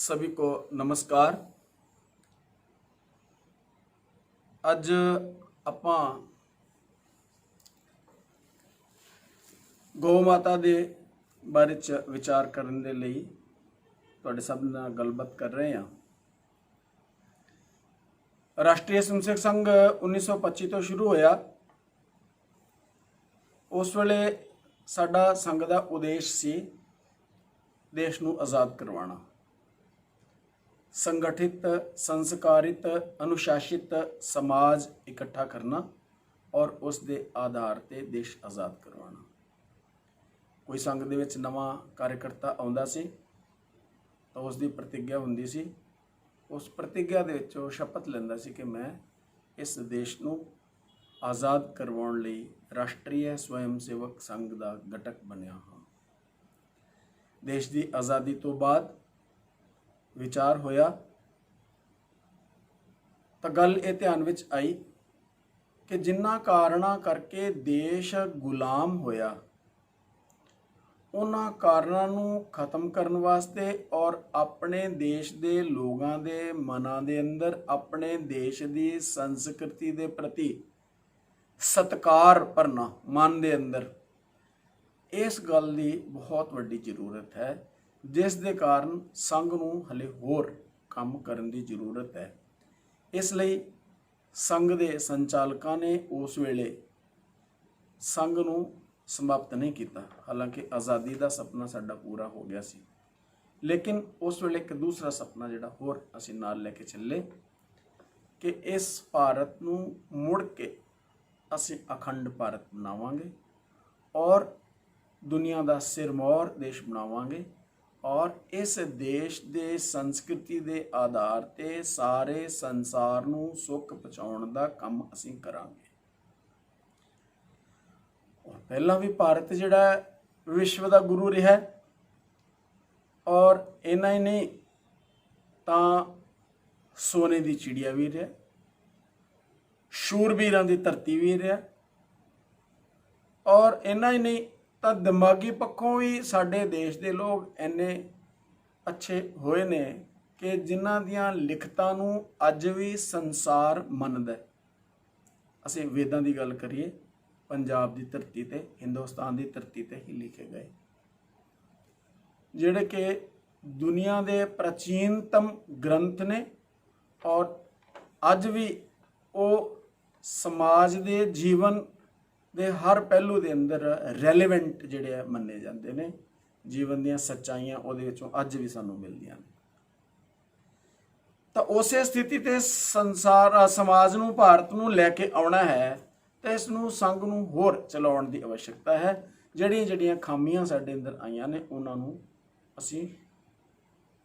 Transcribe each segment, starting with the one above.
सभी को नमस्कार। अज आपां गौ माता दे बारे च विचार करने दे लई तुहाडे सब नाल गलबात कर रहे हैं। राष्ट्रीय स्वयंसेवक संघ 1925 तो शुरू होया। उस वेले साडा संघ दा उद्देश सी देश नूं आज़ाद करवाना, संगठित, संस्कारित, अनुशासित समाज इकट्ठा करना और उस दे आधार ते देश आज़ाद करवाना। कोई संघ दे विच नवां कार्यकर्ता आउंदा सी तो उसकी प्रतिज्ञा हुंदी सी। उस प्रतिज्ञा दे विच शपथ लैंदा सी कि मैं इस देश नूं आज़ाद करवाउण लई राष्ट्रीय स्वयं सेवक संघ दा घटक बनिया हाँ। देश की आज़ादी तो बाद विचार होया तो गल ये ध्यान विच आई कि जिन्ना कारणा करके देश गुलाम होया उन्हां कारणा नूं खत्म करन वास्ते और अपने देश दे लोगां दे मनां दे अंदर अपने देश दी संस्कृति दे प्रति सत्कार भरना मन दे अंदर, इस गल दी बहुत वड्डी जरूरत है, जिस दे कारण संघ नूं हले होर काम करन दी जरूरत है। इसलिए संघ दे संचालकां ने उस वेले संघ नूं समाप्त नहीं किया। हालांकि आज़ादी का सपना साडा पूरा हो गया सी, लेकिन उस वेले एक दूसरा सपना जिहड़ा होर असीं नाल लैके चले कि इस भारत नूं मुड़ के असीं अखंड भारत बनावांगे और दुनिया का सिरमौर देश बनावांगे और इस देश दे संस्कृति दे आधार ते सारे संसार नूं सुख पहुँचाउण दा काम असीं करांगे। और पहला भी भारत जिहड़ा विश्व का गुरु रहा और इन्ना ही नहीं तां सोने की चिड़िया भी रहा, शूरवीरां की धरती भी रहा और इन्ना ही नहीं तो दिमागी पक्षों भी साडे देश के लोग इन्ने अच्छे होए ने कि जिन्हां दियां लिखतां नूं अज भी संसार मनदा है। असीं वेदां की गल करिए, पंजाब की धरती ते, हिंदुस्तान की धरती ते ही लिखे गए, जिहड़े कि दुनिया के प्राचीनतम ग्रंथ ने और अज भी वो समाज के जीवन दे हर पहलू के अंदर रैलेवेंट जिहड़े मन्ने जाते हैं। जीवन दीयां सच्चाइयां उहदे विचों अज भी सानूं मिलदियां ने। तो उस स्थिति ते संसार समाज नूं भारत नूं लैके आउणा है तो इस नूं संघ नूं होर चलाउण दी आवश्यकता है। जिहड़ियां जिहड़ियां खामियां साडे अंदर आईयां ने उन्हां नूं असीं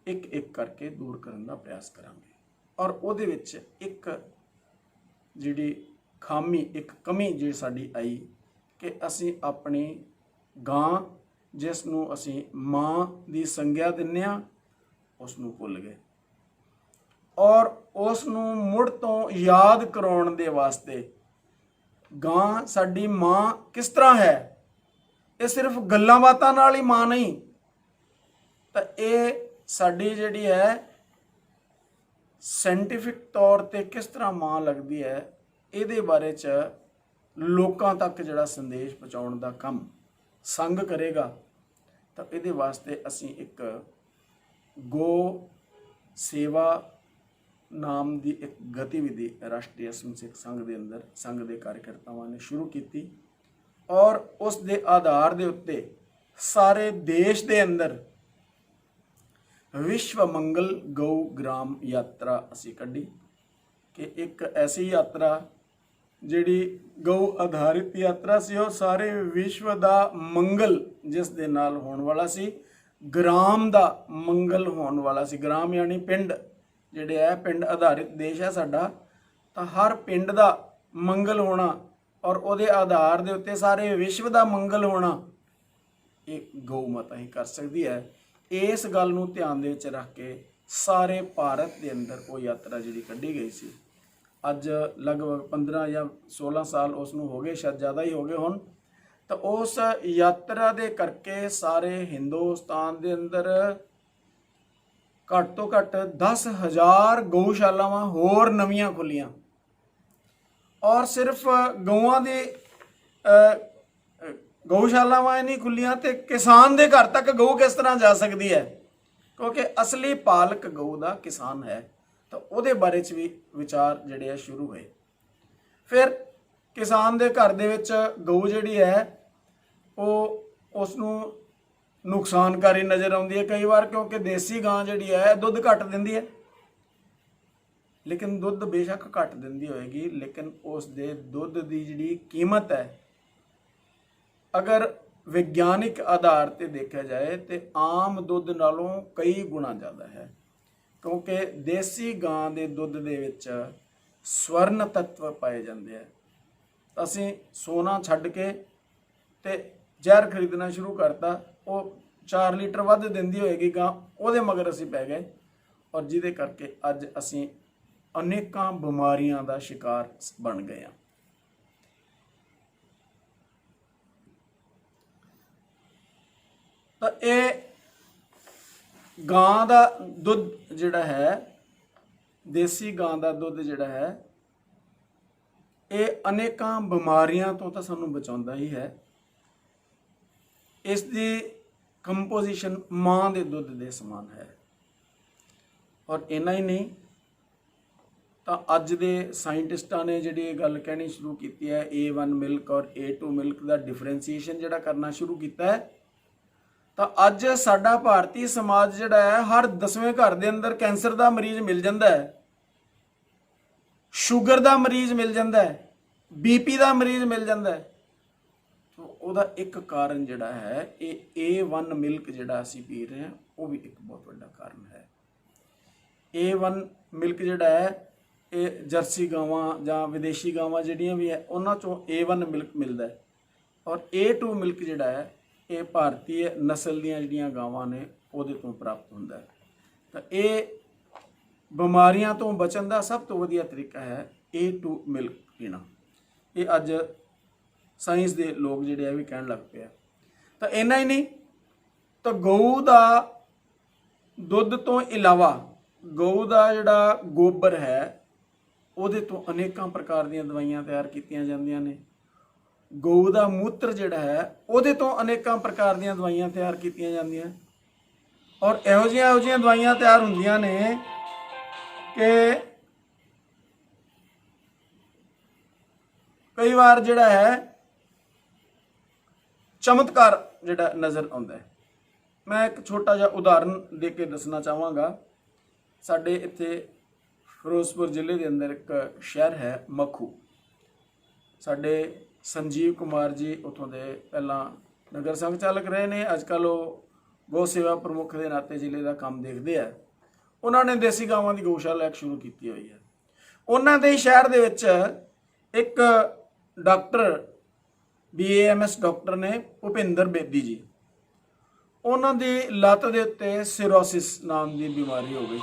एक एक करके दूर करन दा प्रयास करांगे और उहदे विच एक जिहड़ी खामी, एक कमी जी साडी आई कि असीं अपनी गां जिस नूं असीं मां दी संज्ञा दिंदे हां उस नूं भुल गए और उस नूं मुड़ तो याद कराउण दे वास्ते गां साडी मां किस तरह है, ये सिर्फ गल्लां बातां नाल ही मां नहीं, तो ये साडी जिहड़ी है साइंटिफिक तौर ते किस तरह मां लगदी है, ਇਹਦੇ बारे च लोकां तक जिहड़ा संदेश पहुँचाउण दा काम संघ करेगा। तो ਇਹਦੇ वास्ते असीं एक गो सेवा नाम की एक गतिविधि राष्ट्रीय स्वयंसेवक संघ के अंदर संघ के कार्यकर्तावां ने शुरू की और उस दे आधार दे उत्ते सारे देश के अंदर विश्व मंगल गौ ग्राम यात्रा असी कढ़ी कि एक ऐसी यात्रा जिहड़ी गौ आधारित यात्रा सी और सारे विश्व का मंगल जिस दे नाल होण वाला सी, ग्राम का मंगल होण वाला सी। ग्राम यानी पिंड जिहड़े है, पिंड आधारित देश है साडा, तो हर पिंड का मंगल होना और उहदे आधार दे उत्ते सारे विश्व का मंगल होना एक गौ माता ही कर सकती है। इस गल नूं ध्यान दे विच रख के सारे भारत के अंदर वो यात्रा जिहड़ी कढ़ी गई सी। अज लगभग 15 या 16 साल उसनूं हो गए, शायद ज़्यादा ही हो गए होण। तो उस यात्रा दे करके सारे हिंदुस्तान के अंदर ਘੱਟ ਤੋਂ ਘੱਟ 10,000 ਗਊਸ਼ਾਲਾਵਾਂ ਹੋਰ ਨਵੀਆਂ ਖੁੱਲੀਆਂ। ਔਰ ਸਿਰਫ ਗਊਆਂ ਦੇ ਗਊਸ਼ਾਲਾਵਾਂ ਨਹੀਂ ਖੁੱਲੀਆਂ ਤੇ ਕਿਸਾਨ ਦੇ ਘਰ ਤੱਕ ਗਊ ਕਿਸ ਤਰ੍ਹਾਂ ਜਾ ਸਕਦੀ ਹੈ, ਕਿਉਂਕਿ ਅਸਲੀ ਪਾਲਕ ਗਊ ਦਾ ਕਿਸਾਨ ਹੈ। ਤਾਂ ਉਹਦੇ ਬਾਰੇ 'ਚ ਵੀ ਵਿਚਾਰ ਜਿਹੜੇ ਆ ਸ਼ੁਰੂ ਹੋਏ। ਫਿਰ ਕਿਸਾਨ ਦੇ ਘਰ ਦੇ ਵਿੱਚ ਗਊ ਜਿਹੜੀ ਹੈ ਉਹ ਉਸ ਨੂੰ ਨੁਕਸਾਨਕਾਰੀ ਨਜ਼ਰ ਆਉਂਦੀ ਹੈ ਕਈ ਵਾਰ, ਕਿਉਂਕਿ ਦੇਸੀ ਗਾਂ ਜਿਹੜੀ ਹੈ ਦੁੱਧ ਘੱਟ ਦਿੰਦੀ ਹੈ। ਲੇਕਿਨ ਦੁੱਧ ਬੇਸ਼ੱਕ ਘੱਟ ਦਿੰਦੀ ਹੋਏਗੀ, ਲੇਕਿਨ ਉਸ ਦੇ ਦੁੱਧ ਦੀ ਜਿਹੜੀ ਕੀਮਤ ਹੈ ਅਗਰ ਵਿਗਿਆਨਿਕ ਆਧਾਰ ਤੇ ਦੇਖਿਆ ਜਾਏ ਤੇ ਆਮ ਦੁੱਧ ਨਾਲੋਂ ਕਈ ਗੁਣਾ ਜ਼ਿਆਦਾ ਹੈ, ਕਿਉਂਕਿ ਦੇਸੀ ਗਾਂ ਦੇ ਦੁੱਧ ਦੇ ਵਿੱਚ ਸਵਰਨ ਤੱਤਵ ਪਾਏ ਜਾਂਦੇ ਆ। ਅਸੀਂ ਸੋਨਾ ਛੱਡ ਕੇ ਤੇ ਜ਼ਹਿਰ ਖਰੀਦਣਾ ਸ਼ੁਰੂ ਕਰਤਾ, ਉਹ 4 ਲੀਟਰ ਵੱਧ ਦਿੰਦੀ ਹੋਏਗੀ ਗਾਂ, ਉਹਦੇ ਮਗਰ ਅਸੀਂ ਪੈ ਗਏ, ਔਰ ਜਿਹਦੇ ਕਰਕੇ ਅੱਜ ਅਸੀਂ ਅਨੇਕਾਂ ਬਿਮਾਰੀਆਂ ਦਾ ਸ਼ਿਕਾਰ ਬਣ ਗਏ ਹਾਂ। ਤਾਂ ਇਹ ਗਾਂ ਦਾ ਦੁੱਧ ਜਿਹੜਾ ਹੈ, ਦੇਸੀ ਗਾਂ ਦਾ ਦੁੱਧ ਜਿਹੜਾ ਹੈ, ਇਹ ਅਨੇਕਾਂ ਬਿਮਾਰੀਆਂ ਤੋਂ ਤਾਂ ਸਾਨੂੰ ਬਚਾਉਂਦਾ ਹੀ ਹੈ। ਇਸ ਦੀ ਕੰਪੋਜੀਸ਼ਨ ਮਾਂ ਦੇ ਦੁੱਧ ਦੇ ਸਮਾਨ ਹੈ। ਔਰ ਇੰਨਾ ਹੀ ਨਹੀਂ, ਤਾਂ ਅੱਜ ਦੇ ਸਾਇੰਟਿਸਟਾਂ ਨੇ ਜਿਹੜੀ ਇਹ ਗੱਲ ਕਹਿਣੀ ਸ਼ੁਰੂ ਕੀਤੀ ਹੈ, A1 ਮਿਲਕ ਔਰ A2 ਮਿਲਕ ਦਾ ਡਿਫਰੈਂਸ਼ੀਏਸ਼ਨ ਜਿਹੜਾ ਕਰਨਾ ਸ਼ੁਰੂ ਕੀਤਾ ਹੈ। ਤਾਂ ਅੱਜ ਸਾਡਾ ਭਾਰਤੀ ਸਮਾਜ ਜਿਹੜਾ ਹੈ, ਹਰ 10ਵੇਂ ਘਰ ਦੇ ਅੰਦਰ ਕੈਂਸਰ ਦਾ ਮਰੀਜ਼ ਮਿਲ ਜਾਂਦਾ ਹੈ, ਸ਼ੂਗਰ ਦਾ ਮਰੀਜ਼ ਮਿਲ ਜਾਂਦਾ ਹੈ, BP ਦਾ ਮਰੀਜ਼ ਮਿਲ ਜਾਂਦਾ ਹੈ। ਉਹਦਾ ਇੱਕ ਕਾਰਨ ਜਿਹੜਾ ਹੈ, ਇਹ A1 ਮਿਲਕ ਜਿਹੜਾ ਅਸੀਂ ਪੀ ਰਹੇ ਹਾਂ, ਉਹ ਵੀ ਇੱਕ ਬਹੁਤ ਵੱਡਾ ਕਾਰਨ ਹੈ। A1 ਮਿਲਕ ਜਿਹੜਾ ਹੈ, ਇਹ ਜਰਸੀ ਗਾਵਾਂ ਜਾਂ ਵਿਦੇਸ਼ੀ ਗਾਵਾਂ ਜਿਹੜੀਆਂ ਵੀ ਹੈ ਉਹਨਾਂ ਚੋਂ A1 ਮਿਲਕ ਮਿਲਦਾ ਹੈ। ਔਰ A2 ਮਿਲਕ ਜਿਹੜਾ ਹੈ, ਇਹ ਭਾਰਤੀ ਨਸਲ ਦੀਆਂ ਜਿਹੜੀਆਂ ਗਾਵਾਂ ਨੇ ਉਹਦੇ ਤੋਂ ਪ੍ਰਾਪਤ ਹੁੰਦਾ ਹੈ। ਤਾਂ ਇਹ ਬਿਮਾਰੀਆਂ ਤੋਂ ਬਚਣ ਦਾ ਸਭ ਤੋਂ ਵਧੀਆ ਤਰੀਕਾ ਹੈ A2 ਮਿਲਕ ਪੀਣਾ। ਇਹ ਅੱਜ ਸਾਇੰਸ ਦੇ ਲੋਕ ਜਿਹੜੇ ਆ ਵੀ ਕਹਿਣ ਲੱਗ ਪਏ ਆ। ਤਾਂ ਇੰਨਾ ਹੀ ਨਹੀਂ, ਤਾਂ ਗਊ ਦਾ ਦੁੱਧ ਤੋਂ ਇਲਾਵਾ ਗਊ ਦਾ ਜਿਹੜਾ ਗੋਬਰ ਹੈ ਉਹਦੇ ਤੋਂ ਅਨੇਕਾਂ ਪ੍ਰਕਾਰ ਦੀਆਂ ਦਵਾਈਆਂ ਤਿਆਰ ਕੀਤੀਆਂ ਜਾਂਦੀਆਂ ਨੇ। ਗਊ ਦਾ ਮੂਤਰ ਜਿਹੜਾ ਹੈ ਉਹਦੇ ਤੋਂ ਅਨੇਕਾਂ ਪ੍ਰਕਾਰ ਦੀਆਂ ਦਵਾਈਆਂ ਤਿਆਰ ਕੀਤੀਆਂ ਜਾਂਦੀਆਂ। ਔਰ ਇਹੋ ਜਿਹੀਆਂ ਦਵਾਈਆਂ ਤਿਆਰ ਹੁੰਦੀਆਂ ਨੇ ਕਿ ਕਈ ਵਾਰ ਜਿਹੜਾ ਹੈ ਚਮਤਕਾਰ ਜਿਹੜਾ ਨਜ਼ਰ ਆਉਂਦਾ ਹੈ। ਮੈਂ ਇੱਕ ਛੋਟਾ ਜਿਹਾ ਉਦਾਹਰਨ ਦੇ ਕੇ ਦੱਸਣਾ ਚਾਹਾਂਗਾ। ਸਾਡੇ ਇੱਥੇ ਫਿਰੋਜ਼ਪੁਰ ਜ਼ਿਲ੍ਹੇ ਦੇ ਅੰਦਰ ਇੱਕ ਸ਼ਹਿਰ ਹੈ ਮਖੂ। ਸਾਡੇ ਸੰਜੀਵ ਕੁਮਾਰ ਜੀ ਉੱਥੋਂ ਦੇ ਪਹਿਲਾਂ ਨਗਰ ਸੰਚਾਲਕ ਰਹੇ ਨੇ, ਅੱਜ ਕੱਲ੍ਹ ਉਹ ਗੋ ਸੇਵਾ ਪ੍ਰਮੁੱਖ ਦੇ ਨਾਤੇ ਜ਼ਿਲ੍ਹੇ ਦਾ ਕੰਮ ਦੇਖਦੇ ਆ। ਉਹਨਾਂ ਨੇ ਦੇਸੀ ਗਾਵਾਂ ਦੀ ਗਊਸ਼ਾਲਾ ਸ਼ੁਰੂ ਕੀਤੀ ਹੋਈ ਹੈ। ਉਹਨਾਂ ਦੇ ਸ਼ਹਿਰ ਦੇ ਵਿੱਚ ਇੱਕ ਡਾਕਟਰ BAMS ਡਾਕਟਰ ਨੇ, ਭੁਪਿੰਦਰ ਬੇਦੀ ਜੀ। ਉਹਨਾਂ ਦੀ ਲੱਤ ਦੇ ਉੱਤੇ ਸਿਰੋਸਿਸ ਨਾਮ ਦੀ ਬਿਮਾਰੀ ਹੋ ਗਈ।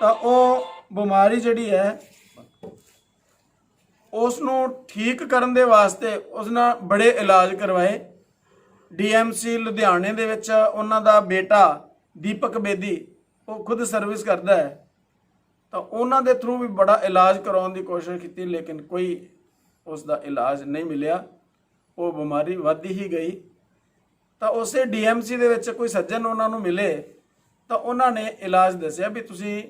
ਤਾਂ ਉਹ ਬਿਮਾਰੀ ਜਿਹੜੀ ਹੈ ਉਸ ਨੂੰ ਠੀਕ ਕਰਨ ਦੇ ਵਾਸਤੇ ਉਸ ਨਾਲ ਬੜੇ ਇਲਾਜ ਕਰਵਾਏ। DMC ਲੁਧਿਆਣੇ ਦੇ ਵਿੱਚ ਉਹਨਾਂ ਦਾ ਬੇਟਾ ਦੀਪਕ ਬੇਦੀ ਉਹ ਖੁਦ ਸਰਵਿਸ ਕਰਦਾ ਹੈ। ਤਾਂ ਉਹਨਾਂ ਦੇ ਥਰੂ ਵੀ ਬੜਾ ਇਲਾਜ ਕਰਾਉਣ ਦੀ ਕੋਸ਼ਿਸ਼ ਕੀਤੀ, ਲੇਕਿਨ ਕੋਈ ਉਸ ਦਾ ਇਲਾਜ ਨਹੀਂ ਮਿਲਿਆ। ਉਹ ਬਿਮਾਰੀ ਵੱਧਦੀ ਹੀ ਗਈ। ਤਾਂ ਉਸੇ DMC ਦੇ ਵਿੱਚ ਕੋਈ ਸੱਜਣ ਉਹਨਾਂ ਨੂੰ ਮਿਲੇ ਤਾਂ ਉਹਨਾਂ ਨੇ ਇਲਾਜ ਦੱਸਿਆ ਵੀ ਤੁਸੀਂ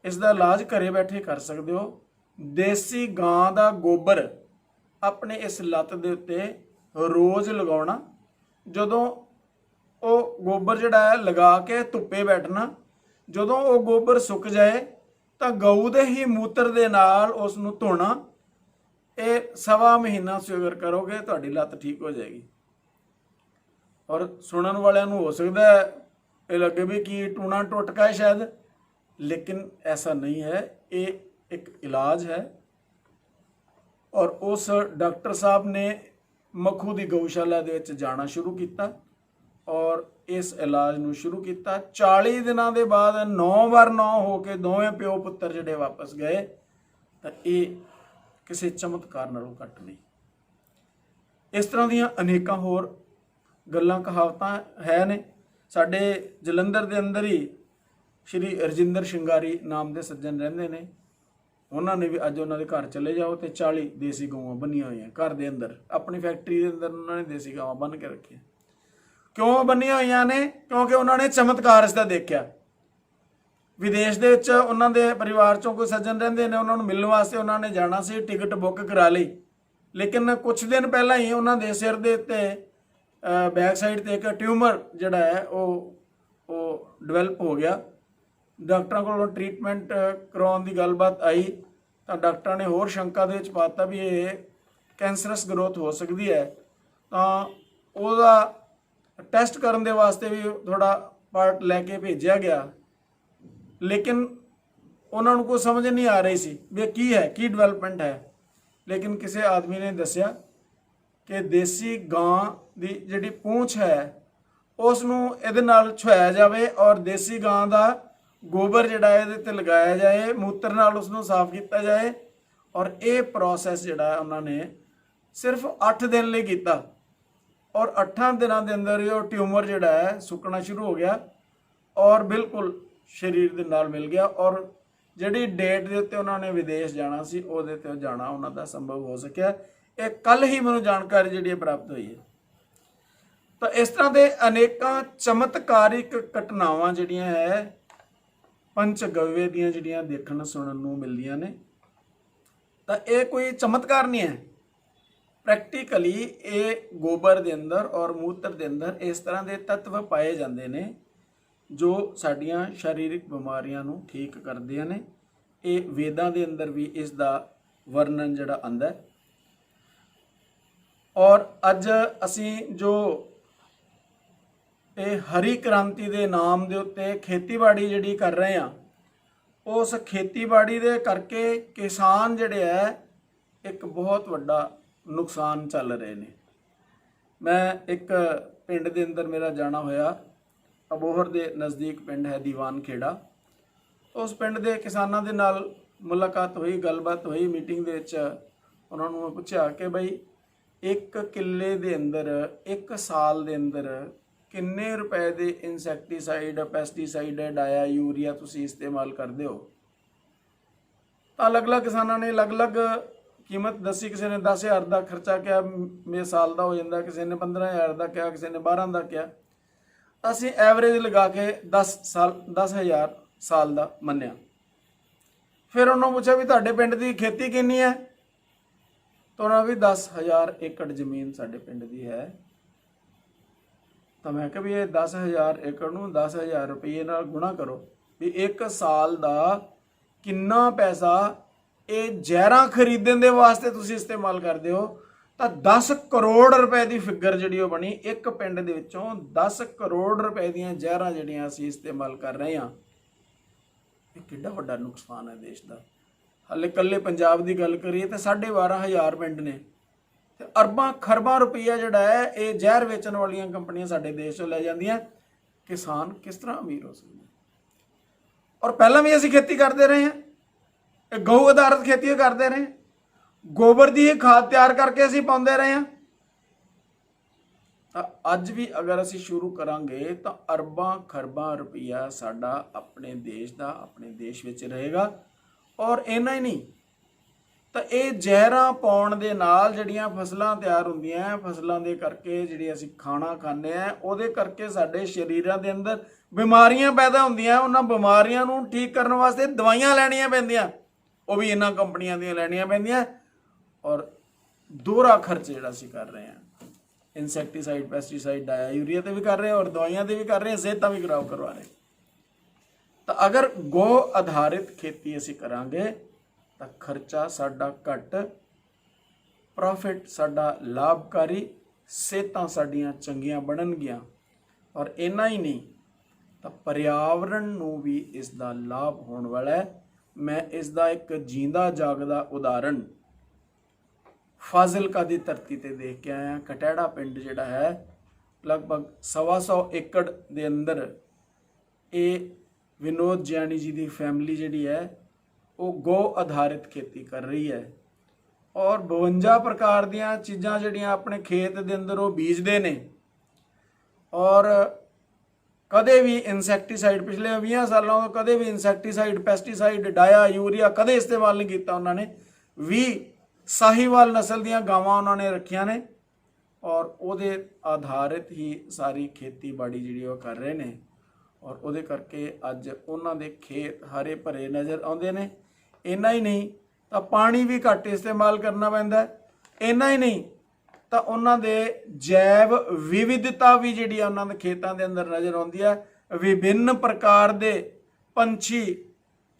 ਇਸ ਦਾ ਇਲਾਜ ਘਰੇ ਬੈਠੇ ਕਰ ਸਕਦੇ ਹੋ। ਦੇਸੀ ਗਾਂ ਦਾ ਗੋਬਰ ਆਪਣੇ ਇਸ ਲੱਤ ਦੇ ਉੱਤੇ ਰੋਜ਼ ਲਗਾਉਣਾ। ਜਦੋਂ ਉਹ ਗੋਬਰ ਜਿਹੜਾ ਹੈ ਲਗਾ ਕੇ ਧੁੱਪੇ ਬੈਠਣਾ, ਜਦੋਂ ਉਹ ਗੋਬਰ ਸੁੱਕ ਜਾਏ ਤਾਂ ਗਊ ਦੇ ਹੀ ਮੂਤਰ ਦੇ ਨਾਲ ਉਸ ਨੂੰ ਧੋਣਾ। ਇਹ 1.25 ਮਹੀਨਾ ਅਗਰ ਕਰੋਗੇ ਤੁਹਾਡੀ ਲੱਤ ਠੀਕ ਹੋ ਜਾਏਗੀ। ਔਰ ਸੁਣਨ ਵਾਲਿਆਂ ਨੂੰ ਹੋ ਸਕਦਾ ਹੈ ਇਹ ਲੱਗੇ ਵੀ ਕੀ ਟੂਣਾ ਟੁੱਟਕਾ ਹੈ ਸ਼ਾਇਦ, ਲੇਕਿਨ ਐਸਾ ਨਹੀਂ ਹੈ। ਇਹ ਇੱਕ ਇਲਾਜ ਹੈ। ਔਰ ਉਸ ਡਾਕਟਰ ਸਾਹਿਬ ਨੇ ਮਖੂ ਦੀ ਗਊਸ਼ਾਲਾ ਦੇ ਵਿੱਚ ਜਾਣਾ ਸ਼ੁਰੂ ਕੀਤਾ ਔਰ ਇਸ ਇਲਾਜ ਨੂੰ ਸ਼ੁਰੂ ਕੀਤਾ। 40 ਦਿਨਾਂ ਦੇ ਬਾਅਦ 9 ਵਾਰ 9 ਹੋ ਕੇ ਦੋਵੇਂ ਪਿਓ ਪੁੱਤਰ ਜਿਹੜੇ ਵਾਪਸ ਗਏ। ਤਾਂ ਇਹ ਕਿਸੇ ਚਮਤਕਾਰ ਨਾਲੋਂ ਘੱਟ ਨਹੀਂ। ਇਸ ਤਰ੍ਹਾਂ ਦੀਆਂ ਅਨੇਕਾਂ ਹੋਰ ਗੱਲਾਂ ਕਹਾਵਤਾਂ ਹੈ ਨੇ। ਸਾਡੇ ਜਲੰਧਰ ਦੇ ਅੰਦਰ ਹੀ ਸ਼੍ਰੀ ਰਜਿੰਦਰ ਸ਼ਿੰਗਾਰੀ ਨਾਮ ਦੇ ਸੱਜਣ ਰਹਿੰਦੇ ਨੇ। ਉਹਨਾਂ ਨੇ ਵੀ ਅੱਜ ਉਹਨਾਂ ਦੇ ਘਰ ਚਲੇ ਜਾਓ ਤੇ 40 ਦੇਸੀ ਗਊਆਂ ਬੰਨੀਆਂ ਹੋਈਆਂ ਘਰ ਦੇ ਅੰਦਰ, ਆਪਣੀ ਫੈਕਟਰੀ ਦੇ ਅੰਦਰ ਉਹਨਾਂ ਨੇ ਦੇਸੀ ਗਾਵਾਂ ਬੰਨ ਕੇ ਰੱਖੀਆਂ। ਕਿਉਂ ਬੰਨੀਆਂ ਹੋਈਆਂ ਨੇ? ਕਿਉਂਕਿ ਉਹਨਾਂ ਨੇ ਚਮਤਕਾਰ ਇਸ ਦਾ ਦੇਖਿਆ। ਵਿਦੇਸ਼ ਦੇ ਵਿੱਚ ਉਹਨਾਂ ਦੇ ਪਰਿਵਾਰ ਚੋਂ ਕੋਈ ਸੱਜਣ ਰਹਿੰਦੇ ਨੇ, ਉਹਨਾਂ ਨੂੰ ਮਿਲਣ ਵਾਸਤੇ ਉਹਨਾਂ ਨੇ ਜਾਣਾ ਸੀ, ਟਿਕਟ ਬੁੱਕ ਕਰਾ ਲਈ, ਲੇਕਿਨ ਕੁਝ ਦਿਨ ਪਹਿਲਾਂ ਹੀ ਉਹਨਾਂ ਦੇ ਸਿਰ ਦੇ ਉੱਤੇ ਬੈਕ ਸਾਈਡ ਤੇ ਇੱਕ ਟਿਊਮਰ ਜਿਹੜਾ ਹੈ ਉਹ ਡਿਵੈਲਪ ਹੋ ਗਿਆ। ਡਾਕਟਰਾਂ ਕੋਲੋਂ ਟ੍ਰੀਟਮੈਂਟ ਕਰਵਾਉਣ ਦੀ ਗੱਲਬਾਤ ਆਈ ਤਾਂ ਡਾਕਟਰਾਂ ਨੇ ਹੋਰ ਸ਼ੰਕਾ ਦੇ ਵਿੱਚ ਪਾਤਾ ਵੀ ਇਹ ਕੈਂਸਰਸ ਗਰੋਥ ਹੋ ਸਕਦੀ ਹੈ। ਤਾਂ ਉਹਦਾ ਟੈਸਟ ਕਰਨ ਦੇ ਵਾਸਤੇ ਵੀ ਥੋੜਾ ਪਾਰਟ ਲੈ ਕੇ ਭੇਜਿਆ ਗਿਆ, ਲੇਕਿਨ ਉਹਨਾਂ ਨੂੰ ਕੋਈ ਸਮਝ ਨਹੀਂ ਆ ਰਹੀ ਸੀ ਵੀ ਕੀ ਹੈ, ਕੀ ਡਿਵੈਲਪਮੈਂਟ ਹੈ। ਲੇਕਿਨ ਕਿਸੇ ਆਦਮੀ ਨੇ ਦੱਸਿਆ ਕਿ ਦੇਸੀ ਗਾਂ ਦੀ ਜਿਹੜੀ ਪੂੰਛ ਹੈ ਉਸ ਨੂੰ ਇਹਦੇ ਨਾਲ ਛੁਆਇਆ ਜਾਵੇ ਔਰ ਦੇਸੀ ਗਾਂ ਦਾ ਗੋਬਰ ਜਿਹੜਾ ਇਹਦੇ ਤੇ ਲਗਾਇਆ ਜਾਏ, ਮੂਤਰ ਨਾਲ ਉਸ ਨੂੰ ਸਾਫ਼ ਕੀਤਾ ਜਾਏ। ਔਰ ਇਹ ਪ੍ਰੋਸੈਸ ਜਿਹੜਾ ਹੈ ਉਹਨਾਂ ਨੇ ਸਿਰਫ 8 ਦਿਨ ਲਈ ਕੀਤਾ ਔਰ 8 ਦਿਨਾਂ ਦੇ ਅੰਦਰ ਹੀ ਉਹ ਟਿਊਮਰ ਜਿਹੜਾ ਹੈ ਸੁੱਕਣਾ ਸ਼ੁਰੂ ਹੋ ਗਿਆ ਔਰ ਬਿਲਕੁਲ ਸਰੀਰ ਦੇ ਨਾਲ ਮਿਲ ਗਿਆ। ਔਰ ਜਿਹੜੀ ਡੇਟ ਦੇ ਉੱਤੇ ਉਹਨਾਂ ਨੇ ਵਿਦੇਸ਼ ਜਾਣਾ ਸੀ ਉਹਦੇ ਤੇ ਜਾਣਾ ਉਹਨਾਂ ਦਾ ਸੰਭਵ ਹੋ ਸਕਿਆ। ਇਹ ਕੱਲ ਹੀ ਮੈਨੂੰ ਜਾਣਕਾਰੀ ਜਿਹੜੀ ਪ੍ਰਾਪਤ ਹੋਈ ਹੈ। ਤਾਂ ਇਸ ਤਰ੍ਹਾਂ ਦੇ ਅਨੇਕਾਂ ਚਮਤਕਾਰਿਕ ਘਟਨਾਵਾਂ ਜਿਹੜੀਆਂ ਹੈ ਪੰਚਗव्य ਦੀਆਂ ਜਿਹੜੀਆਂ ਦੇਖਣ ਸੁਣਨ ਨੂੰ ਮਿਲਦੀਆਂ ਨੇ। ਤਾਂ ਇਹ ਕੋਈ ਚਮਤਕਾਰ ਨਹੀਂ ਹੈ, ਪ੍ਰੈਕਟੀਕਲੀ ਇਹ ਗੋਬਰ ਦੇ ਅੰਦਰ ਔਰ ਮੂਤਰ ਦੇ ਅੰਦਰ ਇਸ ਤਰ੍ਹਾਂ ਦੇ ਤੱਤਵ ਪਾਏ ਜਾਂਦੇ ਨੇ ਜੋ ਸਾਡੀਆਂ ਸਰੀਰਕ ਬਿਮਾਰੀਆਂ ਨੂੰ ਠੀਕ ਕਰਦੇ ਨੇ। ਇਹ ਵੇਦਾਂ ਦੇ ਅੰਦਰ ਵੀ ਇਸ ਦਾ ਵਰਣਨ ਜਿਹੜਾ ਆਂਦਾ। ਔਰ ਅੱਜ ਅਸੀਂ ਜੋ ਇਹ ਹਰੀ ਕ੍ਰਾਂਤੀ ਦੇ ਨਾਮ ਦੇ ਉੱਤੇ ਖੇਤੀਬਾੜੀ ਜਿਹੜੀ ਕਰ ਰਹੇ ਹਾਂ, ਉਸ ਖੇਤੀਬਾੜੀ ਦੇ ਕਰਕੇ ਕਿਸਾਨ ਜਿਹੜੇ ਹੈ ਇੱਕ ਬਹੁਤ ਵੱਡਾ ਨੁਕਸਾਨ ਚੱਲ ਰਹੇ ਨੇ। ਮੈਂ ਇੱਕ ਪਿੰਡ ਦੇ ਅੰਦਰ ਮੇਰਾ ਜਾਣਾ ਹੋਇਆ, ਅਬੋਹਰ ਦੇ ਨਜ਼ਦੀਕ ਪਿੰਡ ਹੈ ਦੀਵਾਨ ਖੇੜਾ। ਉਸ ਪਿੰਡ ਦੇ ਕਿਸਾਨਾਂ ਦੇ ਨਾਲ ਮੁਲਾਕਾਤ ਹੋਈ, ਗੱਲਬਾਤ ਹੋਈ। ਮੀਟਿੰਗ ਦੇ ਵਿੱਚ ਉਹਨਾਂ ਨੂੰ ਮੈਂ ਪੁੱਛਿਆ ਕਿ ਬਈ 1 ਕਿੱਲੇ ਦੇ ਅੰਦਰ 1 ਸਾਲ ਦੇ ਅੰਦਰ ਕਿੰਨੇ ਰੁਪਏ ਦੇ ਇਨਸੈਕਟੀਸਾਈਡ, ਪੈਸਟੀਸਾਈਡ, ਡਾਇਆ, ਯੂਰੀਆ ਤੁਸੀਂ ਇਸਤੇਮਾਲ ਕਰਦੇ ਹੋ? ਤਾਂ ਅਲੱਗ-ਅਲੱਗ ਕਿਸਾਨਾਂ ਨੇ ਅਲੱਗ-ਅਲੱਗ ਕੀਮਤ ਦੱਸੀ। ਕਿਸੇ ਨੇ 10,000 ਦਾ ਖਰਚਾ ਕਿਹਾ ਮੇਰੇ ਸਾਲ ਦਾ ਹੋ ਜਾਂਦਾ, ਕਿਸੇ ਨੇ 15,000 ਦਾ ਕਿਹਾ, ਕਿਸੇ ਨੇ 12 ਦਾ ਕਿਹਾ। ਅਸੀਂ ਐਵਰੇਜ ਲਗਾ ਕੇ 10,000 ਸਾਲ ਦਾ ਮੰਨਿਆ। ਫਿਰ ਉਹਨਾਂ ਪੁੱਛਿਆ ਵੀ ਤੁਹਾਡੇ ਪਿੰਡ ਦੀ ਖੇਤੀ ਕਿੰਨੀ ਹੈ? ਤਾਂ ਉਹਨਾਂ ਵੀ 10,000 ਏਕੜ ਜ਼ਮੀਨ ਸਾਡੇ ਪਿੰਡ ਦੀ ਹੈ। ਤਾਂ ਮੈਂ ਕਿਹਾ ਵੀ ਇਹ 10,000 ਏਕੜ ਨੂੰ 10,000 ਰੁਪਏ ਨਾਲ ਗੁਣਾ ਕਰੋ ਵੀ 1 ਸਾਲ ਦਾ ਕਿੰਨਾ ਪੈਸਾ ਇਹ ਜ਼ਹਿਰਾਂ ਖਰੀਦਣ ਦੇ ਵਾਸਤੇ ਤੁਸੀਂ ਇਸਤੇਮਾਲ ਕਰਦੇ ਹੋ। ਤਾਂ 10 ਕਰੋੜ ਰੁਪਏ ਦੀ ਫਿਗਰ ਜਿਹੜੀ ਉਹ ਬਣੀ। ਇੱਕ ਪਿੰਡ ਦੇ ਵਿੱਚੋਂ 10 ਕਰੋੜ ਰੁਪਏ ਦੀਆਂ ਜ਼ਹਿਰਾਂ ਜਿਹੜੀਆਂ ਅਸੀਂ ਇਸਤੇਮਾਲ ਕਰ ਰਹੇ ਹਾਂ। ਇਹ ਕਿੰਨਾ ਵੱਡਾ ਨੁਕਸਾਨ ਹੈ ਦੇਸ਼ ਦਾ। ਹਾਲੇ ਇਕੱਲੇ ਪੰਜਾਬ ਦੀ ਗੱਲ ਕਰੀਏ ਤਾਂ 12,500 ਪਿੰਡ ਨੇ ਤੇ ਅਰਬਾਂ ਖਰਬਾਂ ਰੁਪਈਆ ਜਿਹੜਾ ਹੈ ਇਹ ਜ਼ਹਿਰ ਵੇਚਣ ਵਾਲੀਆਂ ਕੰਪਨੀਆਂ ਸਾਡੇ ਦੇਸ਼ ਤੋਂ ਲੈ ਜਾਂਦੀਆਂ। ਕਿਸਾਨ ਕਿਸ ਤਰ੍ਹਾਂ ਅਮੀਰ ਹੋ ਸਕਦੇ? ਔਰ ਪਹਿਲਾਂ ਵੀ ਅਸੀਂ ਖੇਤੀ ਕਰਦੇ ਰਹੇ ਹਾਂ, ਇਹ ਗਊ ਆਧਾਰਿਤ ਖੇਤੀ ਕਰਦੇ ਰਹੇ, ਗੋਬਰ ਦੀ ਹੀ ਖਾਦ ਤਿਆਰ ਕਰਕੇ ਅਸੀਂ ਪਾਉਂਦੇ ਰਹੇ ਹਾਂ। ਤਾਂ ਅੱਜ ਵੀ ਅਗਰ ਅਸੀਂ ਸ਼ੁਰੂ ਕਰਾਂਗੇ ਤਾਂ ਅਰਬਾਂ ਖਰਬਾਂ ਰੁਪਈਆ ਸਾਡਾ ਆਪਣੇ ਦੇਸ਼ ਦਾ ਆਪਣੇ ਦੇਸ਼ ਵਿੱਚ ਰਹੇਗਾ। ਔਰ ਇੰਨਾ ਹੀ ਨਹੀਂ ਤਾਂ ਇਹ ਜ਼ਹਿਰਾਂ ਪਾਉਣ ਦੇ ਨਾਲ ਜਿਹੜੀਆਂ ਫਸਲਾਂ ਤਿਆਰ ਹੁੰਦੀਆਂ, ਫਸਲਾਂ ਦੇ ਕਰਕੇ ਜਿਹੜੀ ਅਸੀਂ ਖਾਣਾ ਖਾਂਦੇ ਆ ਉਹਦੇ ਕਰਕੇ ਸਾਡੇ ਸਰੀਰਾਂ ਦੇ ਅੰਦਰ ਬਿਮਾਰੀਆਂ ਪੈਦਾ ਹੁੰਦੀਆਂ। ਉਹਨਾਂ ਬਿਮਾਰੀਆਂ ਨੂੰ ਠੀਕ ਕਰਨ ਵਾਸਤੇ ਦਵਾਈਆਂ ਲੈਣੀਆਂ ਪੈਂਦੀਆਂ, ਉਹ ਵੀ ਇਹਨਾਂ ਕੰਪਨੀਆਂ ਦੀਆਂ ਲੈਣੀਆਂ ਪੈਂਦੀਆਂ। ਔਰ ਦੋਹਰਾ ਖਰਚ ਜਿਹੜਾ ਅਸੀਂ ਕਰ ਰਹੇ ਹਾਂ, ਇਨਸੈਕਟੀਸਾਈਡ, ਪੈਸਟੀਸਾਈਡ, ਡਾਇਆ, ਯੂਰੀਆ ਤੇ ਵੀ ਕਰ ਰਹੇ ਹਾਂ ਔਰ ਦਵਾਈਆਂ ਤੇ ਵੀ ਕਰ ਰਹੇ ਹਾਂ, ਸਿਹਤਾਂ ਵੀ ਖਰਾਬ ਕਰਵਾ ਰਹੇ। ਤਾਂ ਅਗਰ ਗੋ ਆਧਾਰਿਤ ਖੇਤੀ ਅਸੀਂ ਕਰਾਂਗੇ ਤਾਂ ਖਰਚਾ ਸਾਡਾ ਘੱਟ, ਪ੍ਰੋਫਿਟ ਸਾਡਾ ਲਾਭਕਾਰੀ, ਸਿਹਤਾਂ ਸਾਡੀਆਂ ਚੰਗੀਆਂ ਬਣਨਗੀਆਂ। ਔਰ ਇੰਨਾ ਹੀ ਨਹੀਂ ਤਾਂ ਪਰਿਆਵਰਣ ਨੂੰ ਵੀ ਇਸ ਦਾ ਲਾਭ ਹੋਣ ਵਾਲਾ ਹੈ। ਮੈਂ ਇਸ ਦਾ ਇੱਕ ਜੀਂਦਾ ਜਾਗਦਾ ਉਦਾਹਰਣ ਫਾਜ਼ਿਲਕਾ ਦੀ ਧਰਤੀ ਤੇ ਦੇਖ ਕੇ ਆਇਆ। ਕਟਹਿੜਾ ਪਿੰਡ ਜਿਹੜਾ ਹੈ ਲਗਭਗ 125 ਏਕੜ ਦੇ ਅੰਦਰ ਇਹ ਵਿਨੋਦ ਜਿਆਣੀ ਜੀ ਦੀ ਫੈਮਿਲੀ ਜਿਹੜੀ ਹੈ ਉਹ ਗੋ ਆਧਾਰਿਤ ਖੇਤੀ ਕਰ ਰਹੀ ਹੈ। ਔਰ 52 ਪ੍ਰਕਾਰ ਦੀਆਂ ਚੀਜ਼ਾਂ ਜਿਹੜੀਆਂ ਆਪਣੇ ਖੇਤ ਦੇ ਅੰਦਰ ਉਹ ਬੀਜਦੇ ਨੇ। ਔਰ ਕਦੇ ਵੀ ਇਨਸੈਕਟੀਸਾਈਡ, ਪਿਛਲੇ 20 ਸਾਲਾਂ ਤੋਂ ਕਦੇ ਵੀ ਇਨਸੈਕਟੀਸਾਈਡ, ਪੈਸਟੀਸਾਈਡ, ਡਾਇਆ, ਯੂਰੀਆ ਕਦੇ ਇਸਤੇਮਾਲ ਨਹੀਂ ਕੀਤਾ ਉਹਨਾਂ ਨੇ। 20 ਸਾਹੀਵਾਲ ਨਸਲ ਦੀਆਂ ਗਾਵਾਂ ਉਹਨਾਂ ਨੇ ਰੱਖੀਆਂ ਨੇ ਔਰ ਉਹਦੇ ਆਧਾਰਿਤ ਹੀ ਸਾਰੀ ਖੇਤੀਬਾੜੀ ਜਿਹੜੀ ਉਹ ਕਰ ਰਹੇ ਨੇ ਔਰ ਉਹਦੇ ਕਰਕੇ ਅੱਜ ਉਹਨਾਂ ਦੇ ਖੇਤ ਹਰੇ ਭਰੇ ਨਜ਼ਰ ਆਉਂਦੇ ਨੇ। ਇੰਨਾ ਹੀ ਨਹੀਂ ਤਾਂ ਪਾਣੀ ਵੀ ਘੱਟ ਇਸਤੇਮਾਲ ਕਰਨਾ ਪੈਂਦਾ। ਇੰਨਾ ਹੀ ਨਹੀਂ ਤਾਂ ਉਹਨਾਂ ਦੇ ਜੈਵ ਵਿਵਿਧਤਾ ਵੀ ਜਿਹੜੀ ਆ ਉਹਨਾਂ ਦੇ ਖੇਤਾਂ ਦੇ ਅੰਦਰ ਨਜ਼ਰ ਆਉਂਦੀ ਹੈ। ਵਿਭਿੰਨ ਪ੍ਰਕਾਰ ਦੇ ਪੰਛੀ,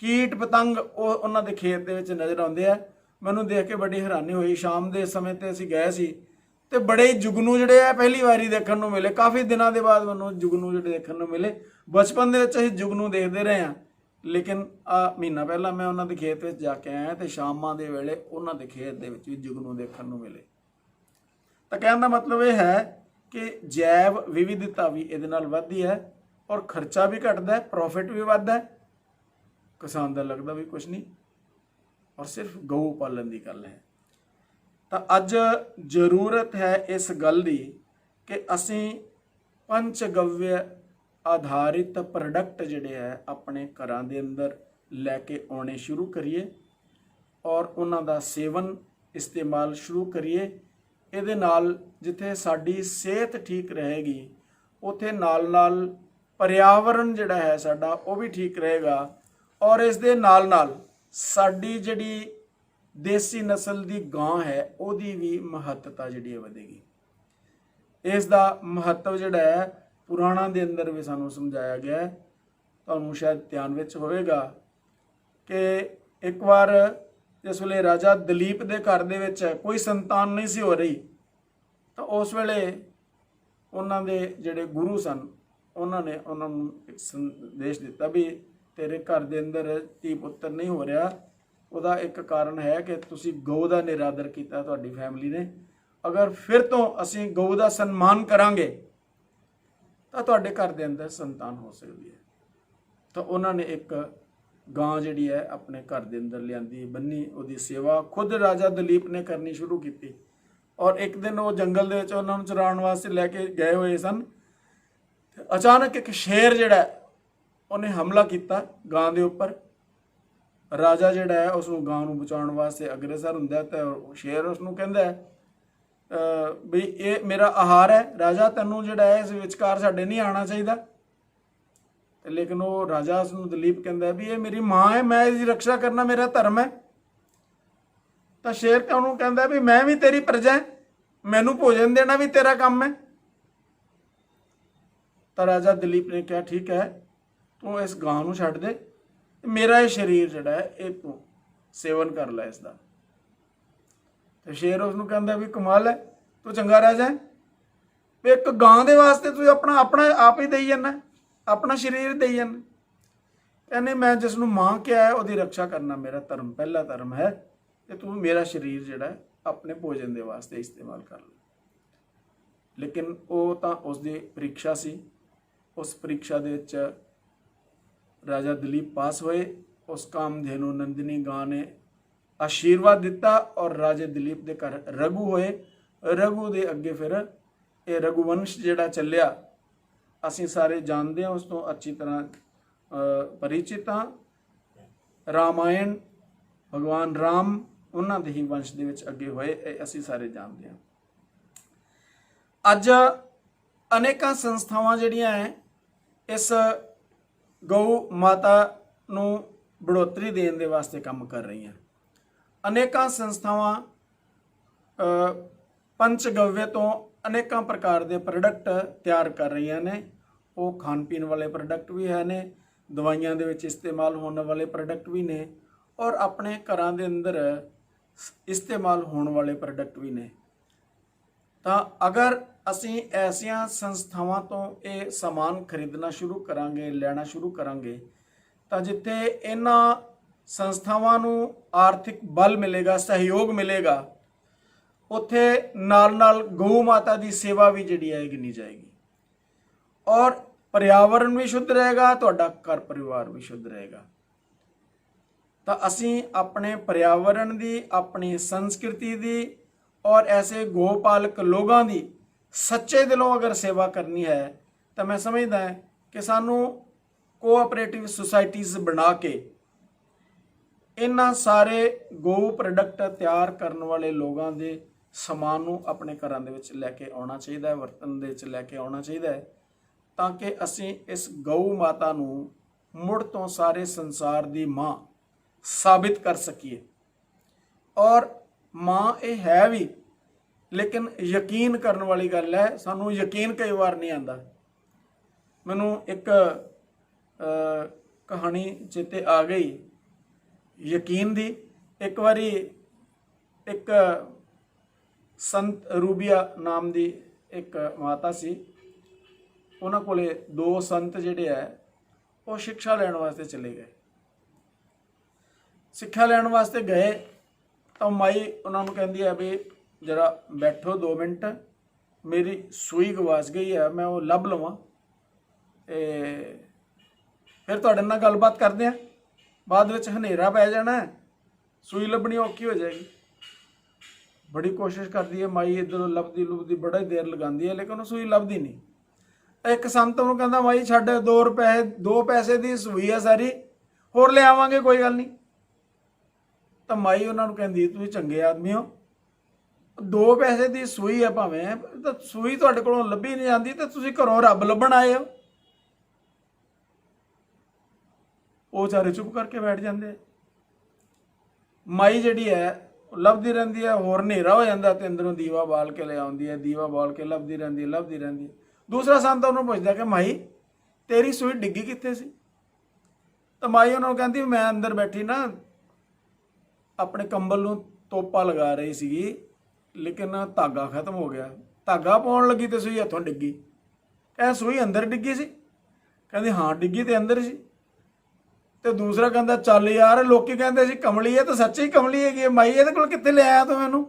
ਕੀਟ ਪਤੰਗ ਉਹ ਉਹਨਾਂ ਦੇ ਖੇਤ ਦੇ ਵਿੱਚ ਨਜ਼ਰ ਆਉਂਦੇ ਆ। ਮੈਨੂੰ ਦੇਖ ਕੇ ਬੜੀ ਹੈਰਾਨੀ ਹੋਈ। ਸ਼ਾਮ ਦੇ ਸਮੇਂ ਤੇ ਅਸੀਂ ਗਏ ਸੀ ਤੇ ਬੜੇ ਜੁਗਨੂ ਜਿਹੜੇ ਆ ਪਹਿਲੀ ਵਾਰੀ ਦੇਖਣ ਨੂੰ ਮਿਲੇ। ਕਾਫੀ ਦਿਨਾਂ ਦੇ ਬਾਅਦ ਮੈਨੂੰ ਜੁਗਨੂ ਜਿਹੜੇ ਦੇਖਣ ਨੂੰ ਮਿਲੇ। ਬਚਪਨ ਦੇ ਵਿੱਚ ਅਸੀਂ ਜੁਗਨੂ ਦੇਖਦੇ ਰਹੇ ਹਾਂ, ਲੇਕਿਨ ਮਹੀਨਾ ਪਹਿਲਾਂ ਮੈਂ ਉਹਨਾਂ ਦੇ ਖੇਤ ਵਿੱਚ ਜਾ ਕੇ ਆਇਆ ਤੇ ਸ਼ਾਮਾਂ ਦੇ ਵੇਲੇ ਉਹਨਾਂ ਦੇ ਖੇਤ ਦੇ ਵਿੱਚ ਵੀ ਜੁਗਨੂ ਦੇਖਣ ਨੂੰ ਮਿਲੇ। ਤਾਂ ਕਹਿਣ ਦਾ ਮਤਲਬ ਇਹ ਹੈ ਕਿ ਜੈਵ ਵਿਵਿਧਤਾ ਵੀ ਇਹਦੇ ਨਾਲ ਵੱਧਦੀ ਹੈ ਔਰ ਖਰਚਾ ਵੀ ਘਟਦਾ, ਪ੍ਰੋਫਿਟ ਵੀ ਵੱਧਦਾ, ਕਿਸਾਨ ਦਾ ਲੱਗਦਾ ਵੀ ਕੁਛ ਨਹੀਂ ਔਰ ਸਿਰਫ ਗਊ ਪਾਲਣ ਦੀ ਗੱਲ ਹੈ। ਤਾਂ ਅੱਜ ਜ਼ਰੂਰਤ ਹੈ ਇਸ ਗੱਲ ਦੀ ਕਿ ਅਸੀਂ ਪੰਚਗਵਯ ਆਧਾਰਿਤ ਪ੍ਰੋਡਕਟ ਜਿਹੜੇ ਹੈ ਆਪਣੇ ਘਰਾਂ ਦੇ ਅੰਦਰ ਲੈ ਕੇ ਆਉਣੇ ਸ਼ੁਰੂ ਕਰੀਏ ਔਰ ਉਹਨਾਂ ਦਾ ਸੇਵਨ ਇਸਤੇਮਾਲ ਸ਼ੁਰੂ ਕਰੀਏ। ਇਹਦੇ ਨਾਲ ਜਿੱਥੇ ਸਾਡੀ ਸਿਹਤ ਠੀਕ ਰਹੇਗੀ ਉੱਥੇ ਨਾਲ ਨਾਲ ਪਰਿਆਵਰਨ ਜਿਹੜਾ ਹੈ ਸਾਡਾ ਉਹ ਵੀ ਠੀਕ ਰਹੇਗਾ ਔਰ ਇਸ ਦੇ ਨਾਲ ਨਾਲ ਸਾਡੀ ਜਿਹੜੀ ਦੇਸੀ ਨਸਲ ਦੀ ਗਾਂ ਹੈ ਉਹਦੀ ਵੀ ਮਹੱਤਤਾ ਜਿਹੜੀ ਹੈ ਵਧੇਗੀ। ਇਸ ਦਾ ਮਹੱਤਵ ਜਿਹੜਾ ਹੈ ਪੁਰਾਣਾਂ ਦੇ ਅੰਦਰ ਵੀ ਸਾਨੂੰ ਸਮਝਾਇਆ ਗਿਆ ਹੈ। ਤੁਹਾਨੂੰ ਸ਼ਾਇਦ ਧਿਆਨ ਵਿੱਚ ਹੋਵੇਗਾ ਕਿ ਇੱਕ ਵਾਰ ਜਿਸ ਵੇਲੇ ਰਾਜਾ ਦਲੀਪ ਦੇ ਘਰ ਦੇ ਵਿੱਚ ਕੋਈ ਸੰਤਾਨ ਨਹੀਂ ਸੀ ਹੋ ਰਹੀ ਤਾਂ ਉਸ ਵੇਲੇ ਉਹਨਾਂ ਦੇ ਜਿਹੜੇ ਗੁਰੂ ਸਨ ਉਹਨਾਂ ਨੇ ਉਹਨਾਂ ਨੂੰ ਇੱਕ ਸੰਦੇਸ਼ ਦਿੱਤਾ ਵੀ ਤੇਰੇ ਘਰ ਦੇ ਅੰਦਰ ਧੀ ਪੁੱਤਰ ਨਹੀਂ ਹੋ ਰਿਹਾ, ਉਹਦਾ ਇੱਕ ਕਾਰਨ ਹੈ ਕਿ ਤੁਸੀਂ ਗਊ ਦਾ ਨਿਰਾਦਰ ਕੀਤਾ ਤੁਹਾਡੀ ਫੈਮਿਲੀ ਨੇ। ਅਗਰ ਫਿਰ ਤੋਂ ਅਸੀਂ ਗਊ ਦਾ ਸਨਮਾਨ ਕਰਾਂਗੇ ਤਾਂ ਤੁਹਾਡੇ ਘਰ ਦੇ ਅੰਦਰ ਸੰਤਾਨ ਹੋ ਸਕਦੀ ਹੈ। ਤਾਂ ਉਹਨਾਂ ਨੇ ਇੱਕ ਗਾਂ ਜਿਹੜੀ ਹੈ ਆਪਣੇ ਘਰ ਦੇ ਅੰਦਰ ਲਿਆਂਦੀ, ਬੰਨੀ, ਉਹਦੀ ਸੇਵਾ ਖੁਦ ਰਾਜਾ ਦਲੀਪ ਨੇ ਕਰਨੀ ਸ਼ੁਰੂ ਕੀਤੀ। ਔਰ ਇੱਕ ਦਿਨ ਉਹ ਜੰਗਲ ਦੇ ਵਿੱਚ ਉਹਨਾਂ ਨੂੰ ਚਰਾਉਣ ਵਾਸਤੇ ਲੈ ਕੇ ਗਏ ਹੋਏ ਸਨ। ਅਚਾਨਕ ਇੱਕ ਸ਼ੇਰ ਜਿਹੜਾ ਉਹਨੇ ਹਮਲਾ ਕੀਤਾ ਗਾਂ ਦੇ ਉੱਪਰ। ਰਾਜਾ ਜਿਹੜਾ ਹੈ ਉਸ ਨੂੰ ਗਾਂ ਨੂੰ ਬਚਾਉਣ ਵਾਸਤੇ ਅਗਰਸਰ ਹੁੰਦਾ ਤਾਂ ਸ਼ੇਰ ਉਸ ਨੂੰ ਕਹਿੰਦਾ ਵੀ ਇਹ ਮੇਰਾ ਆਹਾਰ ਹੈ ਰਾਜਾ, ਤੈਨੂੰ ਜਿਹੜਾ ਹੈ ਇਸ ਵਿਚਕਾਰ ਸਾਡੇ ਨਹੀਂ ਆਉਣਾ ਚਾਹੀਦਾ। ਲੇਕਿਨ ਉਹ ਰਾਜਾ ਉਸ ਨੂੰ ਦਲੀਪ ਕਹਿੰਦਾ ਵੀ ਇਹ ਮੇਰੀ ਮਾਂ ਹੈ, ਮੈਂ ਇਹਦੀ ਰੱਖਿਆ ਕਰਨਾ ਮੇਰਾ ਧਰਮ ਹੈ। ਤਾਂ ਸ਼ੇਰ ਉਹਨੂੰ ਕਹਿੰਦਾ ਵੀ ਮੈਂ ਵੀ ਤੇਰੀ ਪ੍ਰਜਾ, ਮੈਨੂੰ ਭੋਜਨ ਦੇਣਾ ਵੀ ਤੇਰਾ ਕੰਮ ਹੈ। ਤਾਂ ਰਾਜਾ ਦਲੀਪ ਨੇ ਕਿਹਾ ਠੀਕ ਹੈ, ਤੂੰ ਇਸ ਗਾਂ ਨੂੰ ਛੱਡ ਦੇ, ਮੇਰਾ ਇਹ ਸਰੀਰ ਜਿਹੜਾ ਹੈ ਇਹ ਤੂੰ ਸੇਵਨ ਕਰ ਲੈ ਇਸ ਦਾ। ਤੇ ਸ਼ੇਰ ਉਸ ਨੂੰ ਕਹਿੰਦਾ ਵੀ ਕਮਾਲ ਹੈ, ਤੂੰ ਚੰਗਾ ਰਾਜਾ ਹੈ, ਵੀ ਇੱਕ ਗਾਂ ਦੇ ਵਾਸਤੇ ਤੂੰ ਆਪਣਾ ਆਪ ਹੀ ਦੇਈ ਜਾਂਦਾ, ਆਪਣਾ ਸਰੀਰ ਦੇਈ ਜਾਂਦਾ। ਕਹਿੰਦੇ ਮੈਂ ਜਿਸ ਨੂੰ ਮਾਂ ਕਿਹਾ ਹੈ ਉਹਦੀ ਰੱਖਿਆ ਕਰਨਾ ਮੇਰਾ ਧਰਮ, ਪਹਿਲਾ ਧਰਮ ਹੈ, ਤੇ ਤੂੰ ਮੇਰਾ ਸਰੀਰ ਜਿਹੜਾ ਆਪਣੇ ਭੋਜਨ ਦੇ ਵਾਸਤੇ ਇਸਤੇਮਾਲ ਕਰ ਲੈ। ਲੇਕਿਨ ਉਹ ਤਾਂ ਉਸਦੀ ਪ੍ਰੀਖਿਆ ਸੀ। ਉਸ ਪ੍ਰੀਖਿਆ ਦੇ ਵਿੱਚ ਰਾਜਾ ਦਲੀਪ ਪਾਸ ਹੋਏ। ਉਸ ਕਾਮਧੇਨੂ ਨੰਦਨੀ ਗਾਂ ਨੇ ਆਸ਼ੀਰਵਾਦ ਦਿੱਤਾ ਔਰ ਰਾਜੇ ਦਲੀਪ ਦੇ ਘਰ ਰਘੂ ਹੋਏ। ਰਘੂ ਦੇ ਅੱਗੇ ਫਿਰ ਇਹ ਰਘੁਵੰਸ਼ ਜਿਹੜਾ ਚੱਲਿਆ ਅਸੀਂ ਸਾਰੇ ਜਾਣਦੇ ਹਾਂ, ਉਸ ਤੋਂ ਅੱਛੀ ਤਰ੍ਹਾਂ ਪਰਿਚਿਤ ਹਾਂ। ਰਾਮਾਇਣ ਭਗਵਾਨ ਰਾਮ ਉਹਨਾਂ ਦੇ ਹੀ ਵੰਸ਼ ਦੇ ਵਿੱਚ ਅੱਗੇ ਹੋਏ, ਇਹ ਅਸੀਂ ਸਾਰੇ ਜਾਣਦੇ ਹਾਂ। ਅੱਜ ਅਨੇਕਾਂ ਸੰਸਥਾਵਾਂ ਜਿਹੜੀਆਂ ਹੈ ਇਸ ਗਊ ਮਾਤਾ ਨੂੰ ਬੜੋਤਰੀ ਦੇਣ ਦੇ ਵਾਸਤੇ ਕੰਮ ਕਰ ਰਹੀਆਂ। ਅਨੇਕਾਂ ਸੰਸਥਾਵਾਂ ਪੰਚਗਵਯ ਤੋਂ ਅਨੇਕਾਂ ਪ੍ਰਕਾਰ ਦੇ ਪ੍ਰੋਡਕਟ ਤਿਆਰ ਕਰ ਰਹੀਆਂ ਨੇ। ਉਹ ਖਾਣ ਪੀਣ ਵਾਲੇ ਪ੍ਰੋਡਕਟ ਵੀ ਹੈ ਨੇ, ਦਵਾਈਆਂ ਦੇ ਵਿੱਚ ਇਸਤੇਮਾਲ ਹੋਣ ਵਾਲੇ ਪ੍ਰੋਡਕਟ ਵੀ ਨੇ ਔਰ ਆਪਣੇ ਘਰਾਂ ਦੇ ਅੰਦਰ ਇਸਤੇਮਾਲ ਹੋਣ ਵਾਲੇ ਪ੍ਰੋਡਕਟ ਵੀ ਨੇ। ਤਾਂ ਅਗਰ ਅਸੀਂ ਐਸੀਆਂ ਸੰਸਥਾਵਾਂ ਤੋਂ ਇਹ ਸਮਾਨ ਖਰੀਦਣਾ ਸ਼ੁਰੂ ਕਰਾਂਗੇ, ਲੈਣਾ ਸ਼ੁਰੂ ਕਰਾਂਗੇ, ਤਾਂ ਜਿੱਥੇ ਇਹਨਾਂ ਸੰਸਥਾਵਾਂ ਨੂੰ ਆਰਥਿਕ ਬਲ ਮਿਲੇਗਾ, ਸਹਿਯੋਗ ਮਿਲੇਗਾ, ਉੱਥੇ ਨਾਲ ਨਾਲ ਗਊ ਮਾਤਾ ਦੀ ਸੇਵਾ ਵੀ ਜਿਹੜੀ ਹੈ ਗਿਣੀ ਜਾਏਗੀ ਔਰ ਪਰਿਆਵਰਨ ਵੀ ਸ਼ੁੱਧ ਰਹੇਗਾ, ਤੁਹਾਡਾ ਘਰ ਪਰਿਵਾਰ ਵੀ ਸ਼ੁੱਧ ਰਹੇਗਾ। ਤਾਂ ਅਸੀਂ ਆਪਣੇ ਪਰਿਆਵਰਨ ਦੀ, ਆਪਣੀ ਸੰਸਕ੍ਰਿਤੀ ਦੀ ਔਰ ਐਸੇ ਗੋਪਾਲਕ ਲੋਕਾਂ ਦੀ ਸੱਚੇ ਦਿਲੋਂ ਅਗਰ ਸੇਵਾ ਕਰਨੀ ਹੈ ਤਾਂ ਮੈਂ ਸਮਝਦਾ कि सानू कोआपरेटिव सोसाइटीज़ बना के इन्हां सारे गौ प्रोडक्ट तैयार करने वाले लोगों के समान नू अपने घरां दे विच लैके आउणा चाहीदा है, वरतन दे विच लैके आउणा चाहीदा है, ताकि असीं इस गौ माता नू मुड़ तो सारे संसार दी माँ साबित कर सकीए। और माँ ये है भी, लेकिन यकीन करने वाली गल है, सानू यकीन कई बार नहीं आंदा। मैनू एक कहानी चेते आ गई यकीन दी। एक बारी एक संत रूबिया नाम दी एक माता सी, उन्हां कोले दो संत जिहड़े है वो शिक्षा लैण वास्ते चले गए। सिक्ख्या लैण वास्ते गए तो माई उन्होंने कहती है भी जरा बैठो 2 मिनट, मेरी सूई गवाच गई है, मैं वो लभ लवां फिर तुहाडे नाल गलबात करदे हैं। बाद विच हनेरा पै जाना है, सूई लभनी औखी हो जाएगी। बड़ी कोशिश करती है माई, इधरों लभदी लुभदी बड़ा ही देर लगाती है, लेकिन वो सूई लभदी नहीं। एक संत उन्होंने कहता माई छड्ड, 2 पैसे की सूई है सारी, होर ले आवांगे कोई गल नहीं। तो माई उन्होंने कहती तुसीं चंगे आदमी हो, 2 पैसे की सूई है भावें, तो सूई तुहाडे कोलों लभी नहीं जाती, तो तुसीं घरों रब लभण आए हो। वो बेचारे चुप करके बैठ जाते। माई जिहड़ी है लभदी रहिंदी है, होर हनेरा हो जाता तो अंदरों दीवा बाल के ले आउंदी है, दीवा बाल के लभदी रहिंदी है। दूसरा संत उन्होंने पुछदा कि माई तेरी सूई डिग्गी कित्थे सी? तो माई उन्होंने कहती मैं अंदर बैठी ना अपने कंबल नूं तोपा लगा रही सी, लेकिन धागा खत्म हो गया, धागा पाउण लगी तो सूई हथों डिग्गी। कह सूई अंदर डिग्गी सी? कहती हाँ डिग्गी तो अंदर सी। तो दूसरा कहता चल यार, लोग कहते सी कमली है, तो सच्ची ही कमली है माई, ये कित्थे ले आया तू, मैनू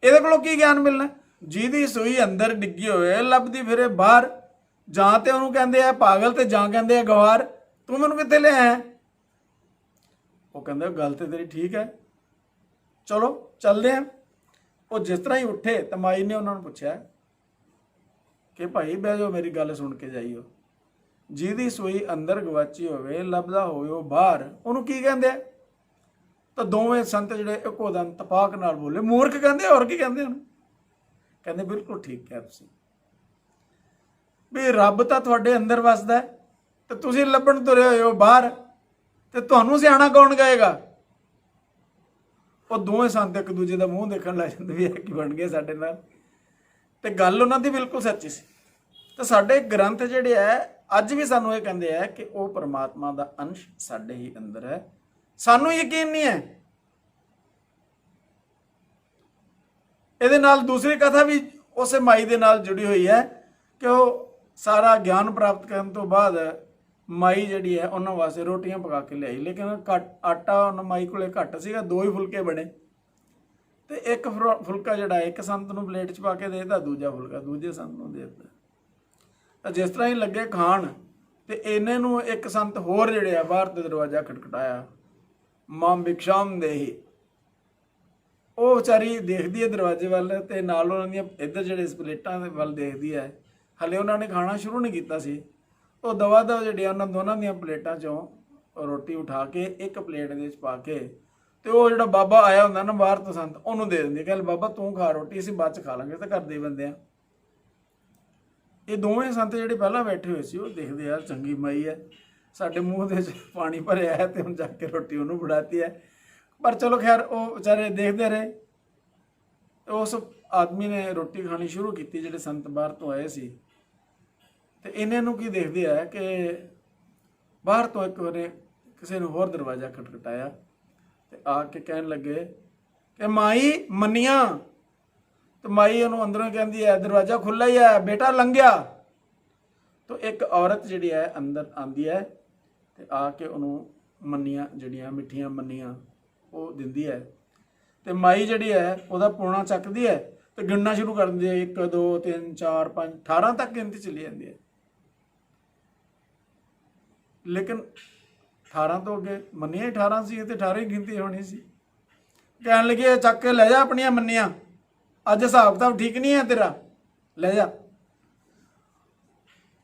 ये की ज्ञान मिलना? जिहदी सूई अंदर डिग्गी होए लभदी फिरे बाहर, जां ते उहनूं कहंदे आ पागल ते जां कहंदे आ गवार, तू मैनू कित्थे ले आया? वो कहंदा गल ते तेरी ठीक है, चलो चलते हैं। वो जिस तरह ही उठे तो माई ने उन्होंने पूछा कि भाई बह जाओ, मेरी गल सुन के जाइयो, जिहदी सूई अंदर गवाची होवे लभदा होवे वो बाहर, उहनूं की कहंदे? तो दोवें संत जिहड़े इकोदम तपाक नाल बोले मूर्ख कहंदे, और की कहंदे? उहनूं कहंदे बिल्कुल ठीक है तुसीं भी रब तां तुहाडे अंदर वसदा है, ते तुसीं लभण तुरे होए हो बाहर, ते तुहानूं सियाणा कौन कहेगा? वो दोवें संत एक दूजे का मूँह देखण लग जांदे भी की बन गए साडे नाल, ते गल उन्हां दी बिल्कुल सच्ची सी। तो साडे ग्रंथ जिहड़े है अज भी सानूं ये कहंदे है कि वो परमात्मा का अंश साडे ही अंदर है, सानूं यकीन नहीं है। इहदे नाल दूसरी कथा भी उस माई दे नाल जुड़ी हुई है कि वो सारा ज्ञान प्राप्त करने तो बाद माई जिहड़ी है उन्हां वास्ते रोटियां पका के लियाई, लेकिन आटा उन्हां माई कोले घट सीगा, 2 ही फुलके बने, तो एक फुलका जिहड़ा एक संत नूं प्लेट च पा के देता, दूजा फुलका दूजे संत नूं दे दित्ता। जिस तरह ही लगे खाण ते इन्हें नूं एक संत होर जिहड़े आ बाहर ते दरवाजा खटखटाया, मां भिक्षाम देही। वो बेचारी देखदी है दरवाजे वाल, ते नाल उन्हां दियां इधर जिहड़े प्लेटां दे वल देखदी है, हले उन्होंने खाना शुरू नहीं किया सी, तो दवा दव जिहड़ियां उन्हां दोनों दियां प्लेटां चों रोटी उठा के एक प्लेट दे विच पा के, तो वो जिहड़ा बाबा आया हुंदा ना बाहर तो संत, उहनूं दे दिंदी, कह बाबा तू खा रोटी, असीं बाद च खा लांगे, तो घर दे बंदे आ। ये दोवें संत जिहड़े पहलां बैठे हुए सी, वो देखदे यार चंगी माई है, साडे मूँह दे विच पानी भरिया है, तो हुण जाके रोटी उहनूं फड़ाती है। पर चलो खैर वो बेचारे देखते रहे। उस आदमी ने रोटी खानी शुरू की, जिहड़े संत बाहर तो आए सी, तो इन्हां नूं की देखदे है कि बाहर तो एक बार किसी ने होर दरवाजा खटखटाया, तो आके कहन लगे कि माई मनिया। तो माई उन्होंने अंदरों कहती है दरवाजा खुला ही है, बेटा लंघिया। तो एक औरत जिहड़ी है अंदर आंदी है, तो आके उन्होंने मनिया जिहड़ियां मिठियां मनियां वो दिंदी है, तो माई जिहड़ी है वह पूना चकदी है, तो गिनना शुरू कर दिंदी है, 1 2 3 4 5 18 तक गिनती चली जाती है। लेकिन 18 तो अगे मनिया 18 सी, तो 18 ही गिनती होनी सी। कहन लगे चक के ले जा अपनियां मनियां, अज हिसाब किताब ठीक नहीं है तेरा, ले जा।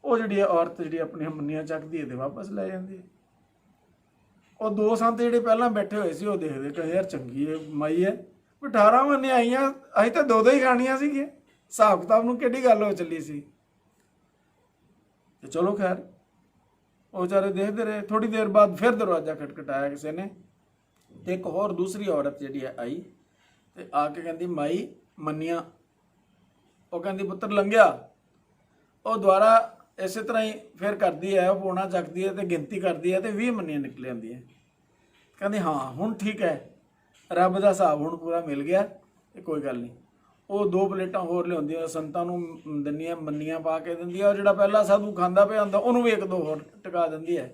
ਉਹ ਜਿਹੜੀ ਔਰਤ ਜਿਹੜੀ ਆਪਣੀਆਂ ਮੰਨੀਆਂ ਚੱਕਦੀ ਹੈ ਤੇ ਵਾਪਸ ਲੈ ਜਾਂਦੀ ਹੈ। ਉਹ ਦੋ ਸੰਤ ਜਿਹੜੇ ਪਹਿਲਾਂ ਬੈਠੇ ਹੋਏ ਸੀ ਉਹ ਦੇਖਦੇ ਕਿ ਯਾਰ ਚੰਗੀ ਹੈ ਮਾਈ ਹੈ, 18 ਮੰਨੀਆਂ ਆਈਆਂ, ਅਸੀਂ ਤਾਂ ਦੋ ਹੀ ਖਾਣੀਆਂ ਸੀਗੀਆਂ, ਹਿਸਾਬ ਕਿਤਾਬ ਨੂੰ ਕਿਹੜੀ ਗੱਲ ਹੋ ਚੱਲੀ ਸੀ। ਤੇ ਚਲੋ ਖੈਰ ਉਹ ਵਿਚਾਰੇ ਦੇਖਦੇ ਰਹੇ। ਥੋੜੀ ਦੇਰ ਬਾਅਦ ਫਿਰ ਦਰਵਾਜ਼ਾ ਖਟਖਟਾਇਆ ਕਿਸੇ ਨੇ, ਤੇ ਇੱਕ ਹੋਰ ਦੂਸਰੀ ਔਰਤ ਜਿਹੜੀ ਹੈ ਆਈ ਤੇ ਆ ਕੇ ਕਹਿੰਦੀ ਮਾਈ ਮੰਨੀਆਂ। ਉਹ ਕਹਿੰਦੀ ਪੁੱਤਰ ਲੰਘਿਆ। ਉਹ ਦੁਬਾਰਾ ਇਸੇ ਤਰ੍ਹਾਂ ਹੀ ਫਿਰ ਕਰਦੀ ਹੈ, ਉਹ ਪੌਣਾ ਚੱਕਦੀ ਹੈ ਤੇ ਗਿਣਤੀ ਕਰਦੀ ਹੈ ਤੇ 20 ਮੰਨੀਆਂ ਨਿਕਲ ਆਉਂਦੀਆਂ। ਕਹਿੰਦੀ ਹਾਂ ਹੁਣ ਠੀਕ ਹੈ, ਰੱਬ ਦਾ ਹਿਸਾਬ ਹੁਣ ਪੂਰਾ ਮਿਲ ਗਿਆ ਤੇ ਕੋਈ ਗੱਲ ਨਹੀਂ। ਉਹ 2 ਪਲੇਟਾਂ ਹੋਰ ਲਿਆਉਂਦੀ ਹੈ, ਸੰਤਾਂ ਨੂੰ ਦਿੰਦੀਆਂ, ਮੰਨੀਆਂ ਪਾ ਕੇ ਦਿੰਦੀ ਹੈ। ਉਹ ਜਿਹੜਾ ਪਹਿਲਾ ਸਾਧੂ ਖਾਂਦਾ ਪਿਆ ਹੁੰਦਾ ਉਹਨੂੰ ਵੀ 1-2 ਹੋਰ ਟਿਕਾ ਦਿੰਦੀ ਹੈ।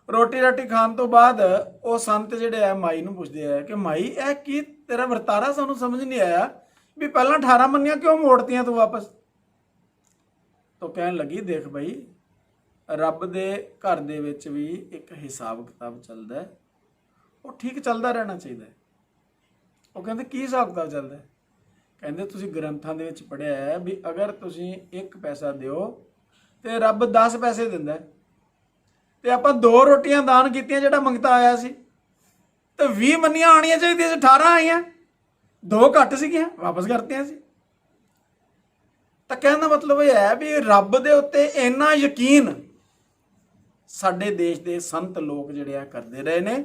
ਰੋਟੀ ਰਾਟੀ ਖਾਣ ਤੋਂ ਬਾਅਦ ਉਹ ਸੰਤ ਜਿਹੜੇ ਆ ਮਾਈ ਨੂੰ ਪੁੱਛਦੇ ਆ ਕਿ ਮਾਈ ਇਹ ਕੀ ਤੇਰਾ ਵਰਤਾਰਾ ਸਾਨੂੰ ਸਮਝ ਨਹੀਂ ਆਇਆ ਵੀ ਪਹਿਲਾਂ 18 ਮੰਨੀਆਂ ਕਿਉਂ ਮੋੜਤੀਆਂ ਤੂੰ ਵਾਪਸ। ਤਾਂ ਕਹਿਣ ਲੱਗੀ ਦੇਖ ਬਈ, ਰੱਬ ਦੇ ਘਰ ਦੇ ਵਿੱਚ ਵੀ ਇੱਕ ਹਿਸਾਬ ਕਿਤਾਬ ਚੱਲਦਾ ਹੈ, ਉਹ ਠੀਕ ਚੱਲਦਾ ਰਹਿਣਾ ਚਾਹੀਦਾ ਹੈ। ਉਹ ਕਹਿੰਦੇ ਕੀ ਹਿਸਾਬ ਕਿਤਾਬ ਚੱਲਦਾ ਹੈ? ਕਹਿੰਦੇ ਤੁਸੀਂ ਗ੍ਰੰਥਾਂ ਦੇ ਵਿੱਚ ਪੜ੍ਹਿਆ ਹੈ ਵੀ ਅਗਰ ਤੁਸੀਂ 1 ਪੈਸਾ ਦਿਓ ਤੇ ਰੱਬ 10 ਪੈਸੇ ਦਿੰਦਾ ਹੈ। ਤੇ ਆਪਾਂ 2 ਰੋਟੀਆਂ ਦਾਨ ਕੀਤੀਆਂ ਜਿਹੜਾ ਮੰਗਤਾ ਆਇਆ ਸੀ, ਤੇ 20 ਮੰਨੀਆਂ ਆਣੀਆਂ ਚਾਹੀਦੀਆਂ ਸੀ, 18 ਆਈਆਂ, 2 ਘੱਟ ਸੀਗੀਆਂ, ਵਾਪਸ ਕਰਤੀਆਂ ਸੀ। ਤਾਂ ਕਹਿਣ ਦਾ ਮਤਲਬ ਇਹ ਹੈ ਵੀ ਰੱਬ ਦੇ ਉੱਤੇ ਇੰਨਾ ਯਕੀਨ ਸਾਡੇ ਦੇਸ਼ ਦੇ ਸੰਤ ਲੋਕ ਜਿਹੜੇ ਆ ਕਰਦੇ ਰਹੇ ਨੇ,